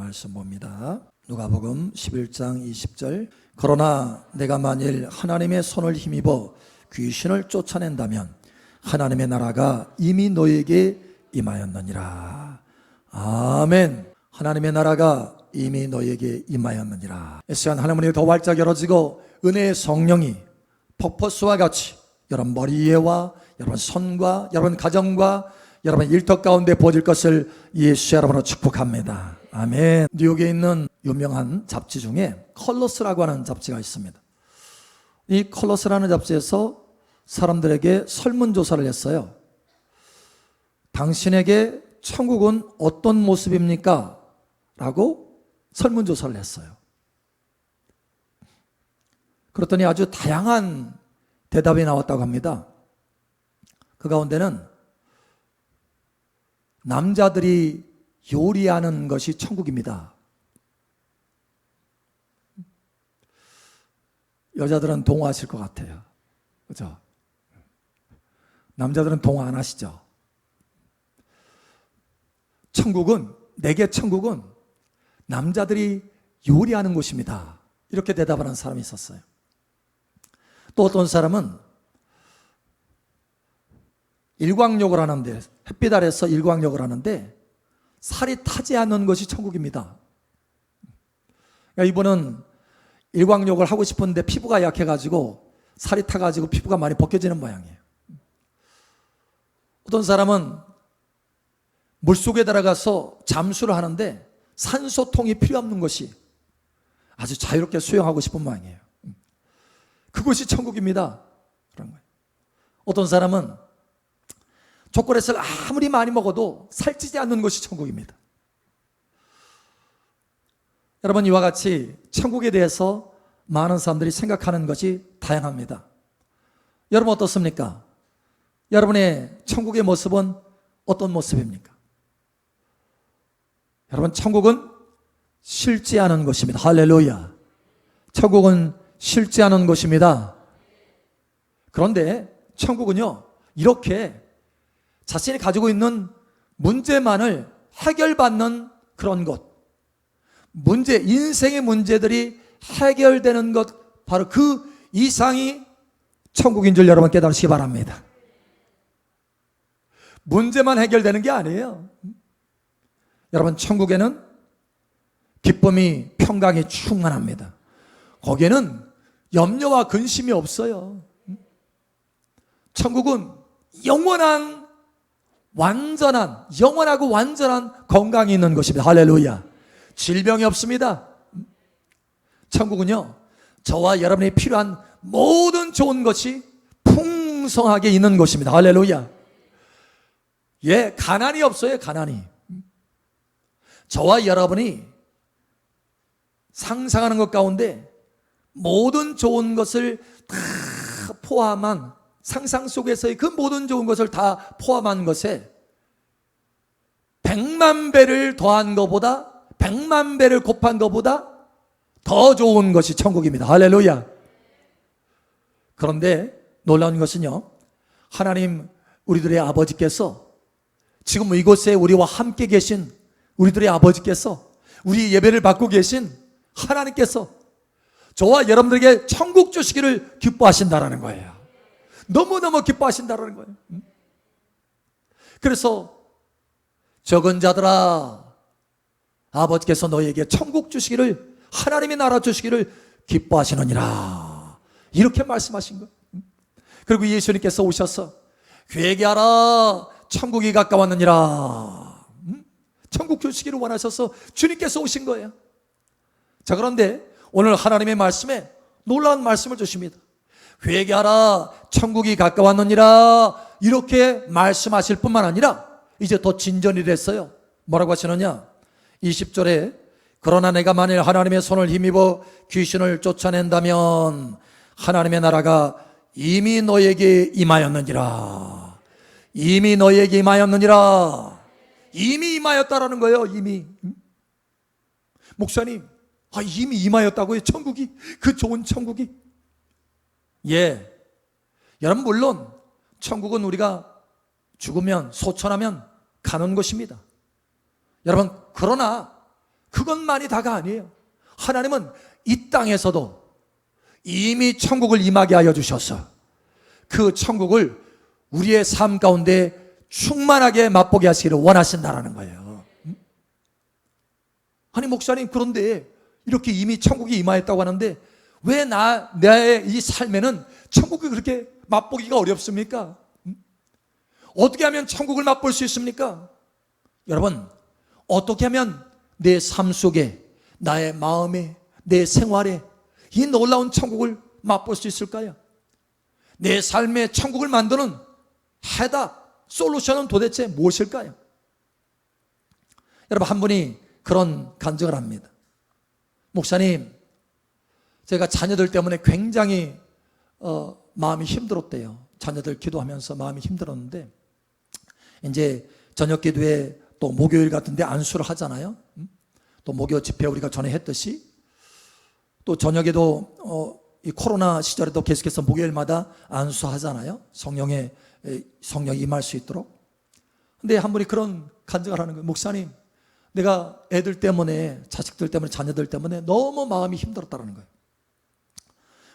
말씀 봅니다. 누가복음 11장 20절. 그러나 내가 만일 하나님의 손을 힘입어 귀신을 쫓아낸다면 하나님의 나라가 이미 너에게 임하였느니라. 아멘. 하나님의 나라가 이미 너에게 임하였느니라. 이 시간 하나님의 더 활짝 열어지고 은혜의 성령이 폭포수와 같이 여러분 머리 위에와 여러분 손과 여러분 가정과 여러분 일터 가운데 부어질 것을 예수의 이름으로 축복합니다. 아멘. 뉴욕에 있는 유명한 잡지 중에 컬러스라고 하는 잡지가 있습니다. 이 컬러스라는 잡지에서 사람들에게 설문조사를 했어요. 당신에게 천국은 어떤 모습입니까? 라고 설문조사를 했어요. 그랬더니 아주 다양한 대답이 나왔다고 합니다. 그 가운데는 남자들이 요리하는 것이 천국입니다. 여자들은 동화하실 것 같아요. 그렇죠? 남자들은 동화 안 하시죠? 내게 천국은 남자들이 요리하는 곳입니다. 이렇게 대답하는 사람이 있었어요. 또 어떤 사람은 일광욕을 하는데, 햇빛 아래서 일광욕을 하는데 살이 타지 않는 것이 천국입니다. 그러니까 이분은 일광욕을 하고 싶은데 피부가 약해가지고 살이 타가지고 피부가 많이 벗겨지는 모양이에요. 어떤 사람은 물속에 들어가서 잠수를 하는데 산소통이 필요 없는 것이 아주 자유롭게 수영하고 싶은 모양이에요. 그것이 천국입니다. 그런 거예요. 어떤 사람은 초콜릿을 아무리 많이 먹어도 살찌지 않는 것이 천국입니다. 여러분, 이와 같이 천국에 대해서 많은 사람들이 생각하는 것이 다양합니다. 여러분 어떻습니까? 여러분의 천국의 모습은 어떤 모습입니까? 여러분, 천국은 싫지 않은 것입니다. 할렐루야. 천국은 싫지 않은 것입니다. 그런데 천국은요, 이렇게 자신이 가지고 있는 문제만을 해결받는 그런 것, 인생의 문제들이 해결되는 것, 바로 그 이상이 천국인 줄 여러분 깨달으시기 바랍니다. 문제만 해결되는 게 아니에요. 여러분, 천국에는 기쁨이, 평강이 충만합니다. 거기에는 염려와 근심이 없어요. 천국은 영원하고 완전한 건강이 있는 것입니다. 할렐루야. 질병이 없습니다. 천국은요, 저와 여러분이 필요한 모든 좋은 것이 풍성하게 있는 것입니다. 할렐루야. 예, 가난이 없어요. 가난이. 저와 여러분이 상상하는 것 가운데 모든 좋은 것을 다 포함한, 상상 속에서의 그 모든 좋은 것을 다 포함한 것에 100만 배를 더한 것보다, 100만 배를 곱한 것보다 더 좋은 것이 천국입니다. 할렐루야. 그런데 놀라운 것은요, 하나님 우리들의 아버지께서 지금 이곳에 우리와 함께 계신 우리들의 아버지께서, 우리 예배를 받고 계신 하나님께서 저와 여러분들에게 천국 주시기를 기뻐하신다라는 거예요. 너무너무 기뻐하신다라는 거예요. 그래서 적은 자들아, 아버지께서 너희에게 천국 주시기를, 하나님의 나라 주시기를 기뻐하시느니라, 이렇게 말씀하신 거예요. 그리고 예수님께서 오셔서 회개하라, 천국이 가까웠느니라, 천국 주시기를 원하셔서 주님께서 오신 거예요. 자, 그런데 오늘 하나님의 말씀에 놀라운 말씀을 주십니다. 회개하라, 천국이 가까웠느니라, 이렇게 말씀하실 뿐만 아니라 이제 더 진전이 됐어요. 뭐라고 하시느냐? 20절에 그러나 내가 만일 하나님의 손을 힘입어 귀신을 쫓아낸다면 하나님의 나라가 이미 너에게 임하였느니라. 이미 너에게 임하였느니라. 이미 임하였다라는 거예요. 이미. 목사님, 이미 임하였다고요? 천국이? 그 좋은 천국이? 예. 여러분, 물론 천국은 우리가 죽으면, 소천하면 가는 것입니다. 여러분, 그러나 그것만이 다가 아니에요. 하나님은 이 땅에서도 이미 천국을 임하게 하여 주셔서 그 천국을 우리의 삶 가운데 충만하게 맛보게 하시기를 원하신다라는 거예요. 아니 목사님, 그런데 이렇게 이미 천국이 임하였다고 하는데 왜 나의 이 삶에는 천국이 그렇게 맛보기가 어렵습니까? 어떻게 하면 천국을 맛볼 수 있습니까? 여러분, 어떻게 하면 내 삶 속에, 나의 마음에, 내 생활에 이 놀라운 천국을 맛볼 수 있을까요? 내 삶의 천국을 만드는 해답, 솔루션은 도대체 무엇일까요? 여러분, 한 분이 그런 간증을 합니다. 목사님, 제가 자녀들 때문에 굉장히 마음이 힘들었대요. 자녀들 기도하면서 마음이 힘들었는데 이제 저녁 기도에 또 목요일 같은데 안수를 하잖아요. 또 목요 집회 우리가 전에 했듯이 또 저녁에도 이 코로나 시절에도 계속해서 목요일마다 안수하잖아요. 성령이 임할 수 있도록. 근데 한 분이 그런 간증을 하는 거예요. 목사님, 내가 애들 때문에, 자식들 때문에, 자녀들 때문에 너무 마음이 힘들었다는 거예요.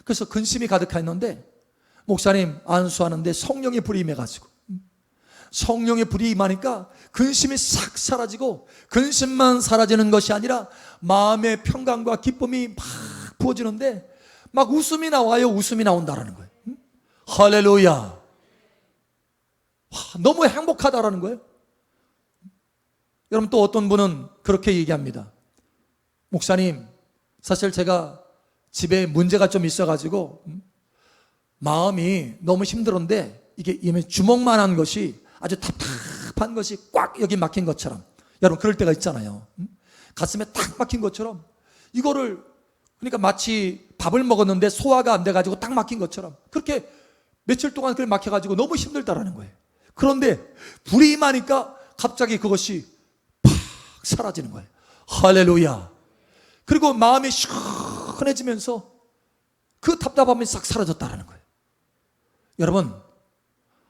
그래서 근심이 가득했는데 목사님 안수하는데 성령의 불이 임해가지고, 성령의 불이 임하니까 근심이 싹 사라지고, 근심만 사라지는 것이 아니라 마음의 평강과 기쁨이 막 부어지는데 막 웃음이 나와요. 웃음이 나온다라는 거예요. 할렐루야. 너무 행복하다라는 거예요. 여러분, 또 어떤 분은 그렇게 얘기합니다. 목사님, 사실 제가 집에 문제가 좀 있어가지고 마음이 너무 힘들었는데 이게 주먹만한 것이, 아주 답답한 것이 꽉 여기 막힌 것처럼, 여러분 그럴 때가 있잖아요. 가슴에 딱 막힌 것처럼, 이거를 그러니까 마치 밥을 먹었는데 소화가 안 돼가지고 딱 막힌 것처럼 그렇게 며칠 동안 그걸 막혀가지고 너무 힘들다라는 거예요. 그런데 불이 임하니까 갑자기 그것이 팍 사라지는 거예요. 할렐루야. 그리고 마음이 시원해지면서 그 답답함이 싹 사라졌다는 거예요. 여러분,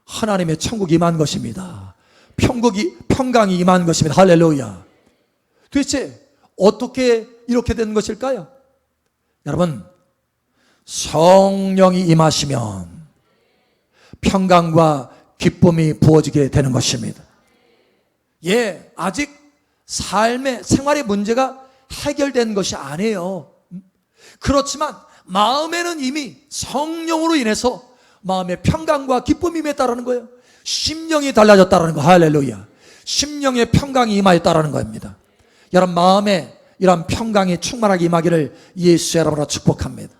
하나님의 천국이 임한 것입니다. 평강이 임한 것입니다. 할렐루야. 도대체 어떻게 이렇게 된 것일까요? 여러분, 성령이 임하시면 평강과 기쁨이 부어지게 되는 것입니다. 아직 삶의, 생활의 문제가 해결된 것이 아니에요. 그렇지만 마음에는 이미 성령으로 인해서 마음의 평강과 기쁨이 임했다라는 거예요. 심령이 달라졌다라는 거. 할렐루야. 심령의 평강이 임하였다라는 겁니다. 여러분, 마음에 이런 평강이 충만하게 임하기를 예수의 이름으로 축복합니다.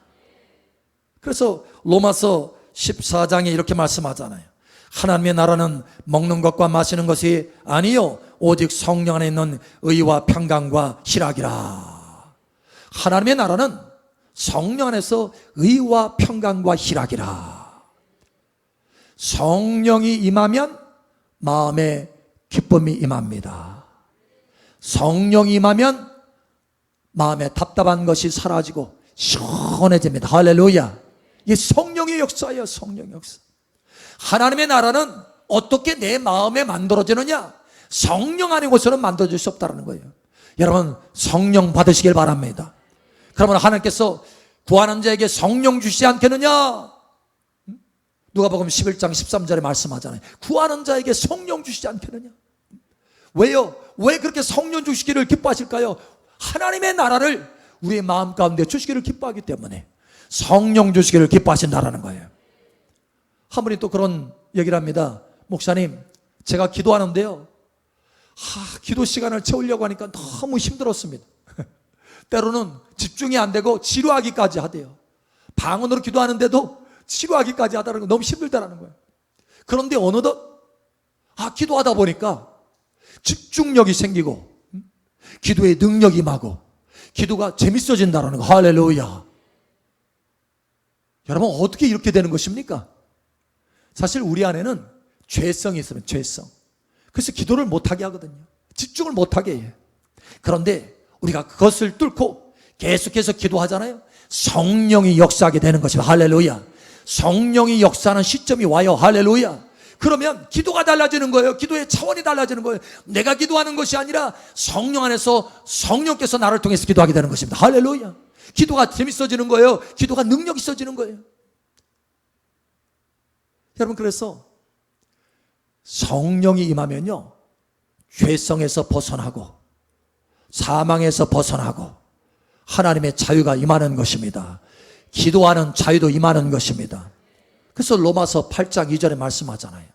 그래서 로마서 14장에 이렇게 말씀하잖아요. 하나님의 나라는 먹는 것과 마시는 것이 아니요 오직 성령 안에 있는 의와 평강과 희락이라. 하나님의 나라는 성령 안에서 의와 평강과 희락이라. 성령이 임하면 마음에 기쁨이 임합니다. 성령이 임하면 마음에 답답한 것이 사라지고 시원해집니다. 할렐루야. 이게 성령의 역사예요. 성령의 역사. 하나님의 나라는 어떻게 내 마음에 만들어지느냐? 성령 안에서는 만들어질 수 없다는 거예요. 여러분, 성령 받으시길 바랍니다. 그러면 하나님께서 구하는 자에게 성령 주시지 않겠느냐? 누가복음 11장 13절에 말씀하잖아요. 구하는 자에게 성령 주시지 않겠느냐? 왜요? 왜 그렇게 성령 주시기를 기뻐하실까요? 하나님의 나라를 우리의 마음 가운데 주시기를 기뻐하기 때문에 성령 주시기를 기뻐하신다라는 거예요. 한 분이 또 그런 얘기를 합니다. 목사님, 제가 기도하는데요, 기도 시간을 채우려고 하니까 너무 힘들었습니다. 때로는 집중이 안 되고 지루하기까지 하대요. 방언으로 기도하는데도 지루하기까지 하다는 거, 너무 힘들다라는 거예요. 그런데 어느덧 기도하다 보니까 집중력이 생기고 기도의 능력이 임하고 기도가 재밌어진다는 거. 할렐루야. 여러분, 어떻게 이렇게 되는 것입니까? 사실 우리 안에는 죄성이 있으면 죄성. 그래서 기도를 못하게 하거든요. 집중을 못하게 해요. 그런데 우리가 그것을 뚫고 계속해서 기도하잖아요. 성령이 역사하게 되는 것입니다. 할렐루야. 성령이 역사하는 시점이 와요. 할렐루야. 그러면 기도가 달라지는 거예요. 기도의 차원이 달라지는 거예요. 내가 기도하는 것이 아니라 성령 안에서 성령께서 나를 통해서 기도하게 되는 것입니다. 할렐루야. 기도가 재밌어지는 거예요. 기도가 능력 있어지는 거예요. 여러분, 그래서 성령이 임하면요, 죄성에서 벗어나고 사망에서 벗어나고 하나님의 자유가 임하는 것입니다. 기도하는 자유도 임하는 것입니다. 그래서 로마서 8장 2절에 말씀하잖아요.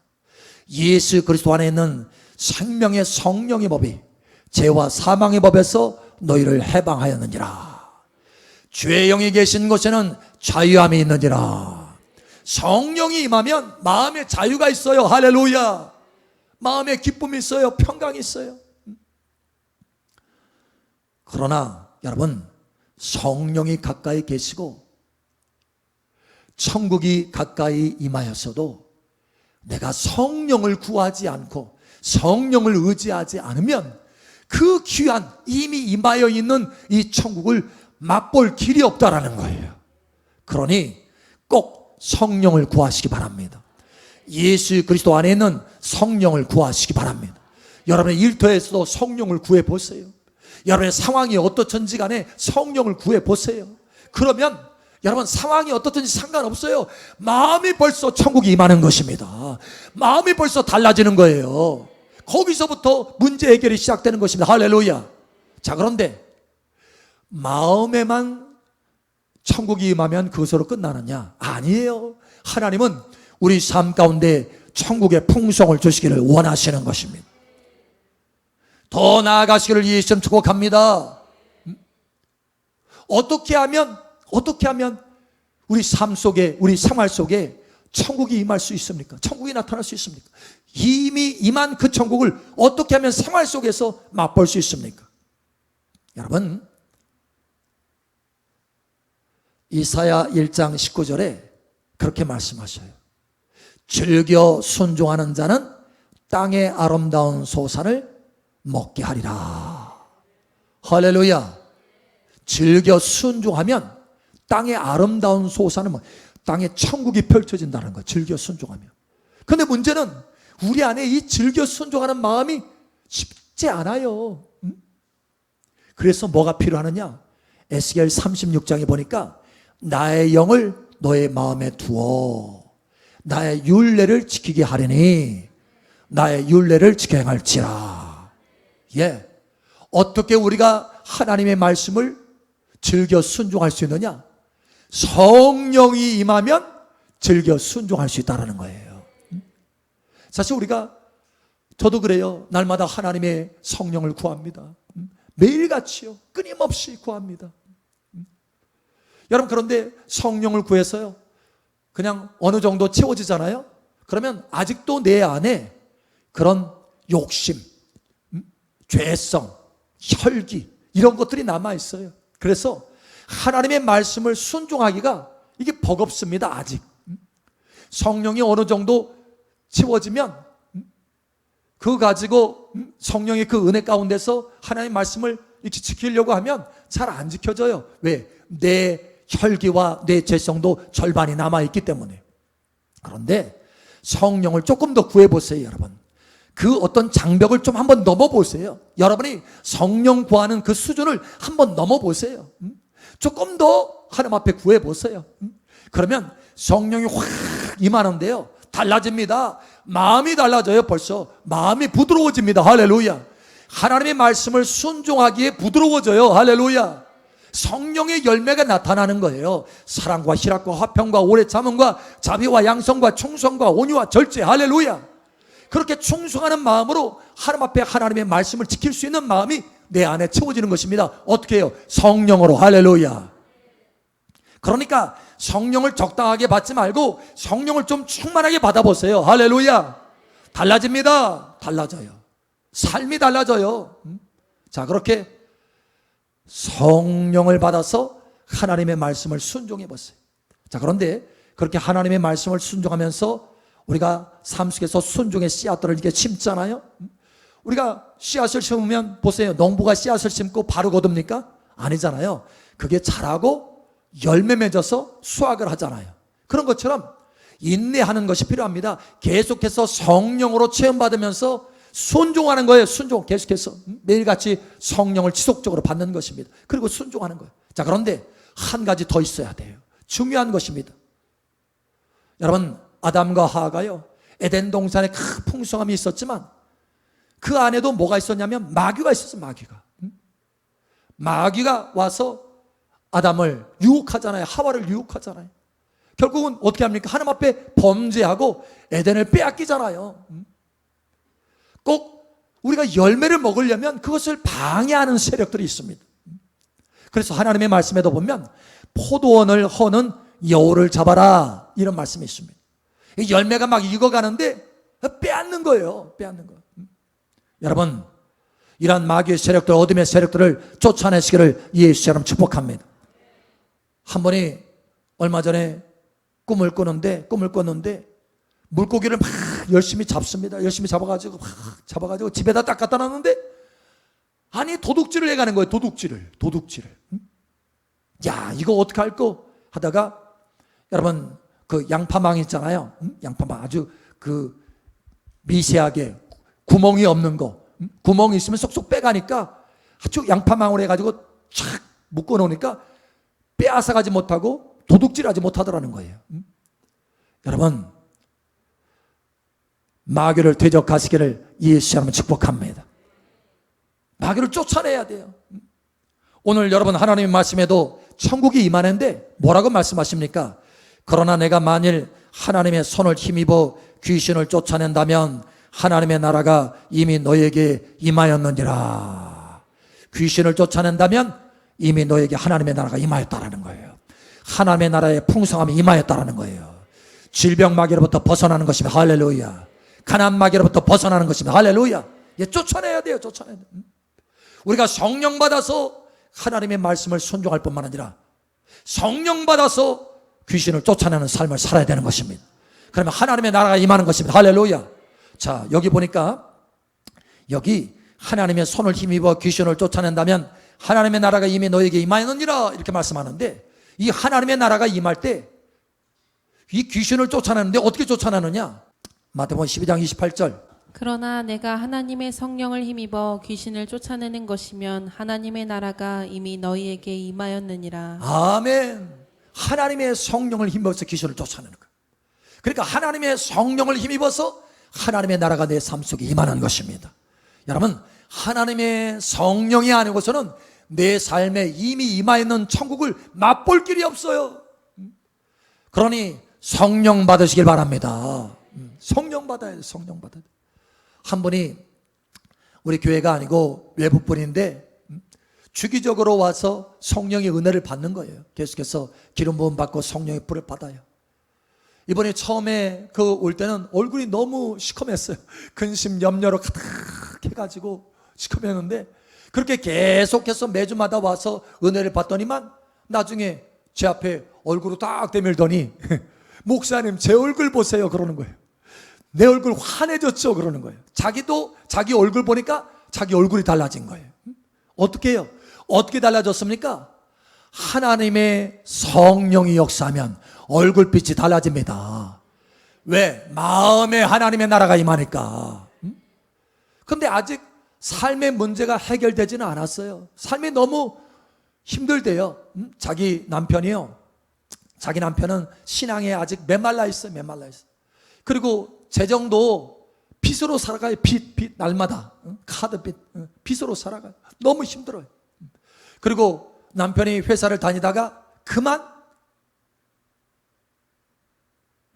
예수 그리스도 안에 있는 생명의 성령의 법이 죄와 사망의 법에서 너희를 해방하였느니라. 죄의 영이 계신 곳에는 자유함이 있느니라. 성령이 임하면 마음에 자유가 있어요. 할렐루야. 마음에 기쁨이 있어요. 평강이 있어요. 그러나 여러분, 성령이 가까이 계시고 천국이 가까이 임하였어도 내가 성령을 구하지 않고 성령을 의지하지 않으면 그 귀한 이미 임하여 있는 이 천국을 맛볼 길이 없다라는 거예요. 그러니 꼭 성령을 구하시기 바랍니다. 예수 그리스도 안에 있는 성령을 구하시기 바랍니다. 여러분의 일터에서도 성령을 구해 보세요. 여러분의 상황이 어떻든지 간에 성령을 구해 보세요. 그러면 여러분, 상황이 어떻든지 상관없어요. 마음이 벌써 천국이 임하는 것입니다. 마음이 벌써 달라지는 거예요. 거기서부터 문제 해결이 시작되는 것입니다. 할렐루야. 자, 그런데 마음에만 천국이 임하면 그것으로 끝나느냐? 아니에요. 하나님은 우리 삶 가운데 천국의 풍성을 주시기를 원하시는 것입니다. 더 나아가시기를 예수님 축복합니다. 어떻게 하면 우리 삶 속에, 우리 생활 속에 천국이 임할 수 있습니까? 천국이 나타날 수 있습니까? 이미 임한 그 천국을 어떻게 하면 생활 속에서 맛볼 수 있습니까? 여러분, 이사야 1장 19절에 그렇게 말씀하셔요. 즐겨 순종하는 자는 땅의 아름다운 소산을 먹게 하리라. 할렐루야. 즐겨 순종하면 땅의 아름다운 소산은 땅에 천국이 펼쳐진다는 거예요. 즐겨 순종하면. 그런데 문제는 우리 안에 이 즐겨 순종하는 마음이 쉽지 않아요. 그래서 뭐가 필요하느냐? 에스겔 36장에 보니까 나의 영을 너의 마음에 두어 나의 율례를 지키게 하려니 나의 율례를 지켜 행할지라. 예. 어떻게 우리가 하나님의 말씀을 즐겨 순종할 수 있느냐? 성령이 임하면 즐겨 순종할 수 있다는 거예요. 사실 저도 그래요. 날마다 하나님의 성령을 구합니다. 매일같이요. 끊임없이 구합니다. 여러분, 그런데 성령을 구해서요, 그냥 어느 정도 채워지잖아요. 그러면 아직도 내 안에 그런 욕심, 죄성, 혈기 이런 것들이 남아있어요. 그래서 하나님의 말씀을 순종하기가 이게 버겁습니다. 아직 성령이 어느 정도 채워지면 그거 가지고 성령의 그 은혜 가운데서 하나님의 말씀을 이렇게 지키려고 하면 잘 안 지켜져요. 왜? 내 혈기와 내 죄성도 절반이 남아있기 때문에. 그런데 성령을 조금 더 구해보세요. 여러분, 그 어떤 장벽을 좀 한번 넘어보세요. 여러분이 성령 구하는 그 수준을 한번 넘어보세요. 조금 더 하나님 앞에 구해보세요. 그러면 성령이 확 임하는데요, 달라집니다. 마음이 달라져요. 벌써 마음이 부드러워집니다. 할렐루야. 하나님의 말씀을 순종하기에 부드러워져요. 할렐루야. 성령의 열매가 나타나는 거예요. 사랑과 희락과 화평과 오래 참음과 자비와 양성과 충성과 온유와 절제. 할렐루야. 그렇게 충성하는 마음으로 하나님 앞에 하나님의 말씀을 지킬 수 있는 마음이 내 안에 채워지는 것입니다. 어떻게 해요? 성령으로. 할렐루야. 그러니까 성령을 적당하게 받지 말고 성령을 좀 충만하게 받아보세요. 할렐루야. 달라집니다. 달라져요. 삶이 달라져요. 자, 그렇게 성령을 받아서 하나님의 말씀을 순종해 보세요. 자, 그런데 그렇게 하나님의 말씀을 순종하면서 우리가 삶 속에서 순종의 씨앗들을 이렇게 심잖아요. 우리가 씨앗을 심으면 보세요. 농부가 씨앗을 심고 바로 거둡니까? 아니잖아요. 그게 자라고 열매 맺어서 수확을 하잖아요. 그런 것처럼 인내하는 것이 필요합니다. 계속해서 성령으로 체험받으면서 순종하는 거예요. 순종. 계속해서 매일같이 성령을 지속적으로 받는 것입니다. 그리고 순종하는 거예요. 자, 그런데 한 가지 더 있어야 돼요. 중요한 것입니다. 여러분, 아담과 하와가요, 에덴 동산에 큰 풍성함이 있었지만 그 안에도 뭐가 있었냐면 마귀가 있었어요. 마귀가 와서 아담을 유혹하잖아요. 하와를 유혹하잖아요. 결국은 어떻게 합니까? 하나님 앞에 범죄하고 에덴을 빼앗기잖아요. 꼭 우리가 열매를 먹으려면 그것을 방해하는 세력들이 있습니다. 그래서 하나님의 말씀에도 보면 포도원을 허는 여우를 잡아라, 이런 말씀이 있습니다. 열매가 막 익어가는데 빼앗는 거예요. 빼앗는 거. 여러분, 이러한 마귀의 세력들, 어둠의 세력들을 쫓아내시기를 예수처럼 축복합니다. 한 분이 얼마 전에 꿈을 꿨는데 물고기를 막 열심히 잡습니다. 열심히 잡아가지고 집에다 딱 갖다 놨는데, 아니 도둑질을 해가는 거예요. 도둑질을. 야, 이거 어떻게 할까 하다가, 여러분 그 양파망 있잖아요. 양파망 아주 그 미세하게 구멍이 없는 거, 구멍이 있으면 쏙쏙 빼가니까 아주 양파망으로 해가지고 촥 묶어 놓으니까 빼앗아가지 못하고 도둑질하지 못하더라는 거예요. 여러분, 마귀를 대적하시기를 예수처럼 축복합니다. 마귀를 쫓아내야 돼요. 오늘 여러분 하나님의 말씀에도 천국이 임하는데 뭐라고 말씀하십니까? 그러나 내가 만일 하나님의 손을 힘입어 귀신을 쫓아낸다면 하나님의 나라가 이미 너에게 임하였느니라. 귀신을 쫓아낸다면 이미 너에게 하나님의 나라가 임하였다라는 거예요. 하나님의 나라의 풍성함이 임하였다라는 거예요. 질병 마귀로부터 벗어나는 것입니다. 할렐루야. 가난 마귀로부터 벗어나는 것입니다. 할렐루야. 쫓아내야 돼요. 쫓아내야 돼요. 우리가 성령 받아서 하나님의 말씀을 순종할 뿐만 아니라 성령 받아서 귀신을 쫓아내는 삶을 살아야 되는 것입니다. 그러면 하나님의 나라가 임하는 것입니다. 할렐루야. 자, 여기 보니까 여기 하나님의 손을 힘입어 귀신을 쫓아낸다면 하나님의 나라가 이미 너에게 임하였느니라, 이렇게 말씀하는데, 이 하나님의 나라가 임할 때 이 귀신을 쫓아내는데 어떻게 쫓아내느냐? 마태복음 12장 28절. 그러나 내가 하나님의 성령을 힘입어 귀신을 쫓아내는 것이면 하나님의 나라가 이미 너희에게 임하였느니라. 아멘. 하나님의 성령을 힘입어서 귀신을 쫓아내는 거예요. 그러니까 하나님의 성령을 힘입어서 하나님의 나라가 내 삶 속에 임하는 것입니다. 여러분, 하나님의 성령이 아니고서는 내 삶에 이미 임하였는 천국을 맛볼 길이 없어요. 그러니 성령 받으시길 바랍니다. 성령 받아야 돼요. 성령 받아야 돼요. 한 분이 우리 교회가 아니고 외부 분인데 주기적으로 와서 성령의 은혜를 받는 거예요. 계속해서 기름 부음 받고 성령의 불을 받아요. 이번에 처음에 그 올 때는 얼굴이 너무 시커맸어요. 근심 염려로 가득 해가지고 시커맸는데, 그렇게 계속해서 매주마다 와서 은혜를 받더니만 나중에 제 앞에 얼굴을 딱 대밀더니 목사님 제 얼굴 보세요, 그러는 거예요. 내 얼굴 환해졌죠, 그러는 거예요. 자기도 자기 얼굴 보니까 자기 얼굴이 달라진 거예요. 어떻게 해요? 어떻게 달라졌습니까? 하나님의 성령이 역사하면 얼굴빛이 달라집니다. 왜? 마음에 하나님의 나라가 임하니까. 근데 아직 삶의 문제가 해결되지는 않았어요. 삶이 너무 힘들대요. 자기 남편이요, 자기 남편은 신앙에 아직 메말라 있어요. 그리고 재정도 빚으로 살아가요. 빚 날마다 카드빚, 빚으로 살아가요. 너무 힘들어요. 그리고 남편이 회사를 다니다가 그만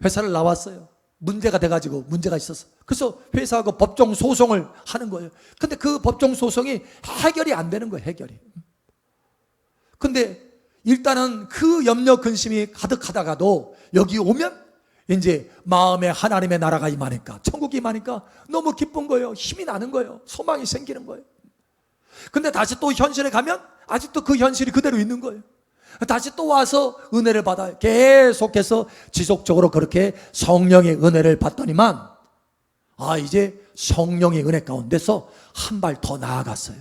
회사를 나왔어요. 문제가 돼가지고, 문제가 있어서. 그래서 회사하고 법정 소송을 하는 거예요. 근데 그 법정 소송이 해결이 안 되는 거예요. 해결이. 근데 일단은 그 염려 근심이 가득하다가도 여기 오면 이제 마음에 하나님의 나라가 임하니까, 천국이 임하니까 너무 기쁜 거예요. 힘이 나는 거예요. 소망이 생기는 거예요. 근데 다시 또 현실에 가면 아직도 그 현실이 그대로 있는 거예요. 다시 또 와서 은혜를 받아요. 계속해서 지속적으로 그렇게 성령의 은혜를 받더니만, 이제 성령의 은혜 가운데서 한 발 더 나아갔어요.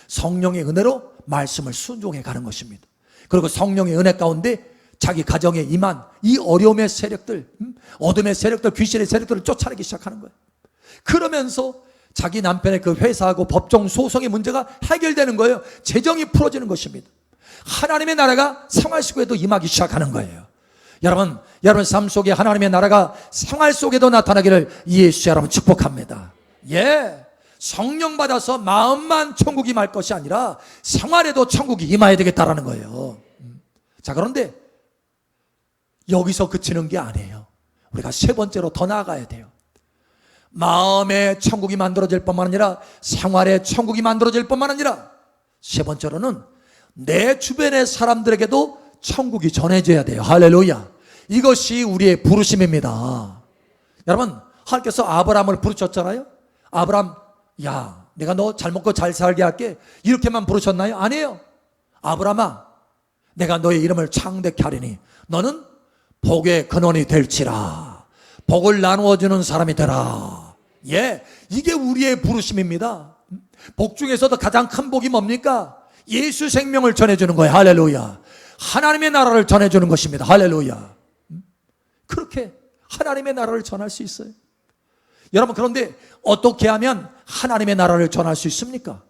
성령의 은혜로 말씀을 순종해 가는 것입니다. 그리고 성령의 은혜 가운데 자기 가정에 임한 이 어려움의 세력들, 어둠의 세력들, 귀신의 세력들을 쫓아내기 시작하는 거예요. 그러면서 자기 남편의 그 회사하고 법정 소송의 문제가 해결되는 거예요. 재정이 풀어지는 것입니다. 하나님의 나라가 생활 속에도 임하기 시작하는 거예요. 여러분 삶 속에 하나님의 나라가 생활 속에도 나타나기를 예수 여러분 축복합니다. 예, 성령 받아서 마음만 천국이 임할 것이 아니라 생활에도 천국이 임해야 되겠다라는 거예요. 자, 그런데 여기서 그치는 게 아니에요. 우리가 세 번째로 더 나아가야 돼요. 마음에 천국이 만들어질 뿐만 아니라 생활에 천국이 만들어질 뿐만 아니라 세 번째로는 내 주변의 사람들에게도 천국이 전해져야 돼요. 할렐루야. 이것이 우리의 부르심입니다. 여러분, 하나님께서 아브라함을 부르셨잖아요. 아브라함, 야, 내가 너 잘 먹고 잘 살게 할게, 이렇게만 부르셨나요? 아니에요. 아브라함아, 내가 너의 이름을 창대케 하리니 너는 복의 근원이 될지라. 복을 나누어주는 사람이 되라. 예, 이게 우리의 부르심입니다. 복 중에서도 가장 큰 복이 뭡니까? 예수 생명을 전해주는 거예요. 할렐루야. 하나님의 나라를 전해주는 것입니다. 할렐루야. 그렇게 하나님의 나라를 전할 수 있어요. 여러분, 그런데 어떻게 하면 하나님의 나라를 전할 수 있습니까?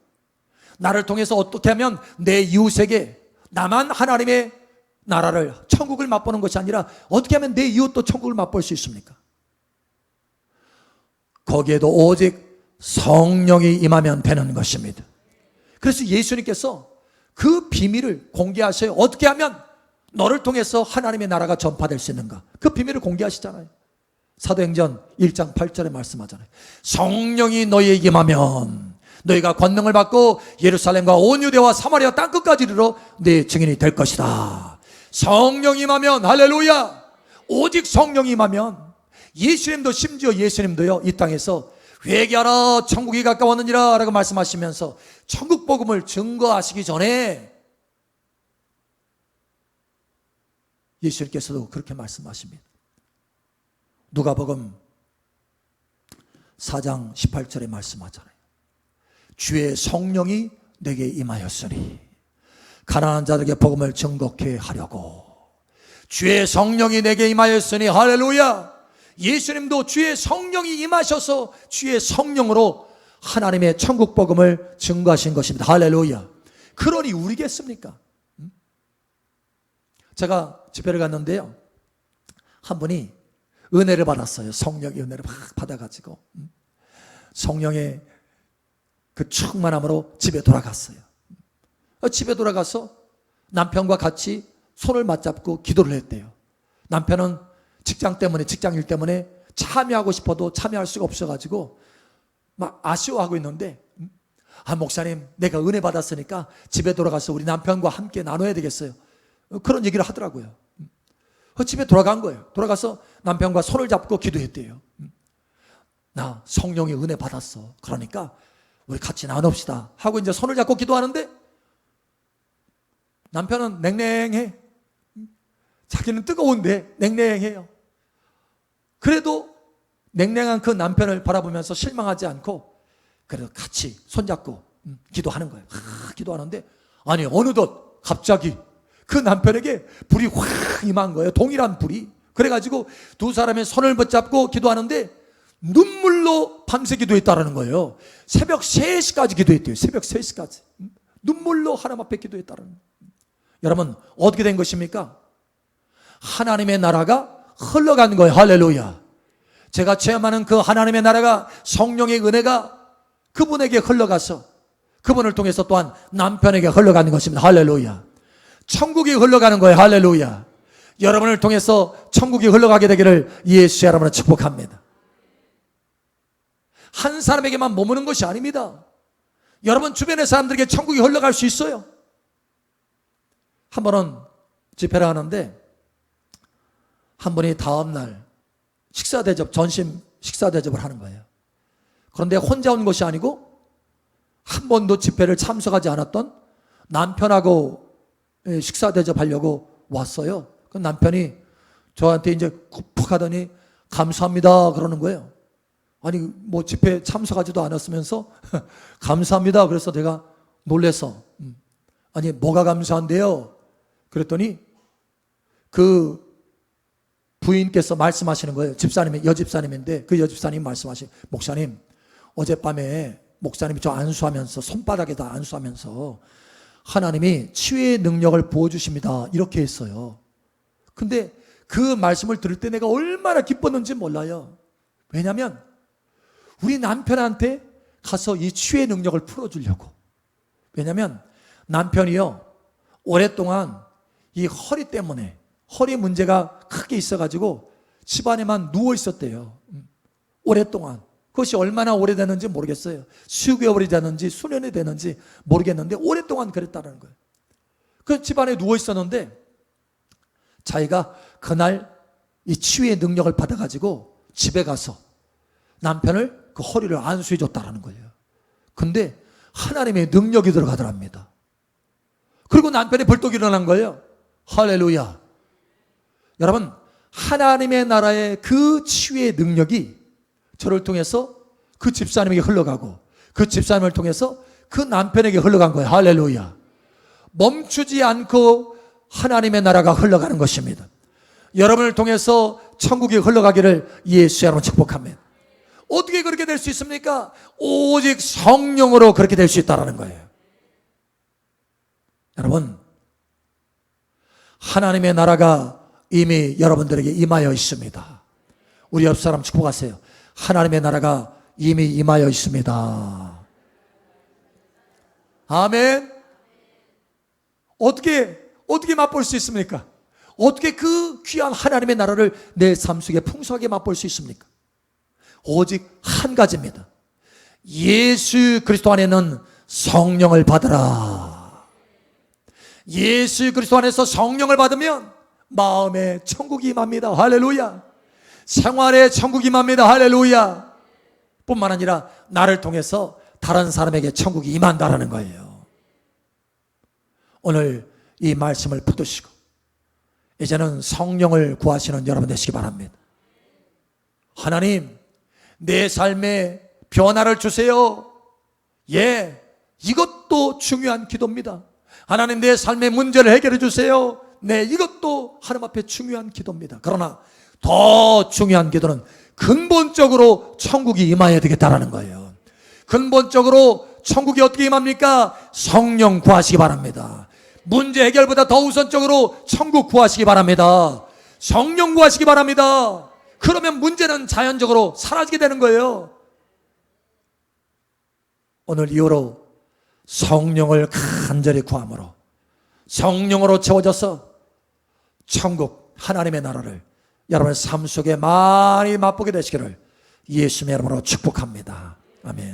나를 통해서 어떻게 하면 내 이웃에게 나만 하나님의 나라를, 천국을 맛보는 것이 아니라 어떻게 하면 내 이웃도 천국을 맛볼 수 있습니까? 거기에도 오직 성령이 임하면 되는 것입니다. 그래서 예수님께서 그 비밀을 공개하셔요. 어떻게 하면 너를 통해서 하나님의 나라가 전파될 수 있는가? 그 비밀을 공개하시잖아요. 사도행전 1장 8절에 말씀하잖아요. 성령이 너희에게 임하면 너희가 권능을 받고 예루살렘과 온 유대와 사마리아 땅끝까지 이르러 내 증인이 될 것이다. 성령이 임하면, 할렐루야, 오직 성령이 임하면, 예수님도, 심지어 예수님도요, 이 땅에서 회개하라 천국이 가까웠느니라 라고 말씀하시면서 천국 복음을 증거하시기 전에 예수님께서도 그렇게 말씀하십니다. 누가복음 4장 18절에 말씀하잖아요. 주의 성령이 내게 임하였으니 가난한 자들에게 복음을 증거케 하려고. 주의 성령이 내게 임하였으니, 할렐루야. 예수님도 주의 성령이 임하셔서 주의 성령으로 하나님의 천국 복음을 증거하신 것입니다. 할렐루야. 그러니 우리겠습니까? 제가 집회를 갔는데요, 한 분이 은혜를 받았어요. 성령의 은혜를 막 받아가지고 성령의 그 충만함으로 집에 돌아갔어요. 집에 돌아가서 남편과 같이 손을 맞잡고 기도를 했대요. 남편은 직장 일 때문에 참여하고 싶어도 참여할 수가 없어가지고 막 아쉬워하고 있는데, 목사님, 내가 은혜 받았으니까 집에 돌아가서 우리 남편과 함께 나눠야 되겠어요. 그런 얘기를 하더라고요. 집에 돌아간 거예요. 돌아가서 남편과 손을 잡고 기도했대요. 나 성령의 은혜 받았어. 그러니까 우리 같이 나눕시다 하고 이제 손을 잡고 기도하는데, 남편은 냉랭해. 자기는 뜨거운데 냉랭해요. 그래도 냉랭한 그 남편을 바라보면서 실망하지 않고 그래도 같이 손잡고 기도하는 거예요. 기도하는데, 아니 어느덧 갑자기 그 남편에게 불이 확 임한 거예요. 동일한 불이. 그래가지고 두 사람의 손을 붙잡고 기도하는데 눈물로 밤새 기도했다라는 거예요. 새벽 3시까지 기도했대요. 새벽 3시까지 눈물로 하나님 앞에 기도했다라는 거예요. 여러분, 어떻게 된 것입니까? 하나님의 나라가 흘러간 거예요. 할렐루야. 제가 체험하는 그 하나님의 나라가, 성령의 은혜가 그분에게 흘러가서 그분을 통해서 또한 남편에게 흘러가는 것입니다. 할렐루야. 천국이 흘러가는 거예요. 할렐루야. 여러분을 통해서 천국이 흘러가게 되기를 예수 여러분을 축복합니다. 한 사람에게만 머무는 것이 아닙니다. 여러분 주변의 사람들에게 천국이 흘러갈 수 있어요. 한 번은 집회를 하는데 한 분이 다음날 전심 식사 대접을 하는 거예요. 그런데 혼자 온 것이 아니고 한 번도 집회를 참석하지 않았던 남편하고 식사 대접하려고 왔어요. 그 남편이 저한테 이제 푹 하더니 감사합니다 그러는 거예요. 아니 뭐 집회 참석하지도 않았으면서 감사합니다. 그래서 내가 놀래서 아니 뭐가 감사한데요? 그랬더니 그 부인께서 말씀하시는 거예요. 집사님이, 여집사님인데 그 여집사님이 말씀하시는, 목사님, 어젯밤에 목사님이 저 안수하면서, 손바닥에다 안수하면서 하나님이 치유의 능력을 부어주십니다, 이렇게 했어요. 근데 그 말씀을 들을 때 내가 얼마나 기뻤는지 몰라요. 왜냐하면 우리 남편한테 가서 이 치유의 능력을 풀어주려고. 왜냐하면 남편이요, 오랫동안 이 허리 때문에, 허리 문제가 크게 있어가지고 집안에만 누워 있었대요. 오랫동안. 그것이 얼마나 오래됐는지 모르겠어요. 수개월이 됐는지 수년이 됐는지 모르겠는데 오랫동안 그랬다는 거예요. 그 집안에 누워 있었는데 자기가 그날 이 치유의 능력을 받아가지고 집에 가서 남편을 그 허리를 안수해 줬다는 거예요. 근데 하나님의 능력이 들어가더랍니다. 그리고 남편이 벌떡 일어난 거예요. 할렐루야. 여러분, 하나님의 나라의 그 치유의 능력이 저를 통해서 그 집사님에게 흘러가고 그 집사님을 통해서 그 남편에게 흘러간 거예요. 할렐루야. 멈추지 않고 하나님의 나라가 흘러가는 것입니다. 여러분을 통해서 천국이 흘러가기를 예수의 이름으로 축복합니다. 어떻게 그렇게 될 수 있습니까? 오직 성령으로 그렇게 될 수 있다는 거예요. 여러분, 하나님의 나라가 이미 여러분들에게 임하여 있습니다. 우리 옆 사람 축복하세요. 하나님의 나라가 이미 임하여 있습니다. 아멘. 어떻게 맛볼 수 있습니까? 어떻게 그 귀한 하나님의 나라를 내 삶 속에 풍성하게 맛볼 수 있습니까? 오직 한 가지입니다. 예수 그리스도 안에는 성령을 받으라. 예수 그리스도 안에서 성령을 받으면 마음에 천국이 임합니다. 할렐루야. 생활에 천국이 임합니다. 할렐루야. 뿐만 아니라 나를 통해서 다른 사람에게 천국이 임한다라는 거예요. 오늘 이 말씀을 붙드시고 이제는 성령을 구하시는 여러분 되시기 바랍니다. 하나님, 내 삶에 변화를 주세요. 예, 이것도 중요한 기도입니다. 하나님, 내 삶의 문제를 해결해 주세요. 네, 이것도 하나님 앞에 중요한 기도입니다. 그러나 더 중요한 기도는 근본적으로 천국이 임해야 되겠다라는 거예요. 근본적으로 천국이 어떻게 임합니까? 성령 구하시기 바랍니다. 문제 해결보다 더 우선적으로 천국 구하시기 바랍니다. 성령 구하시기 바랍니다. 그러면 문제는 자연적으로 사라지게 되는 거예요. 오늘 이후로 성령을 간절히 구함으로 성령으로 채워져서 천국 하나님의 나라를 여러분의 삶 속에 많이 맛보게 되시기를 예수님의 이름으로 축복합니다. 아멘.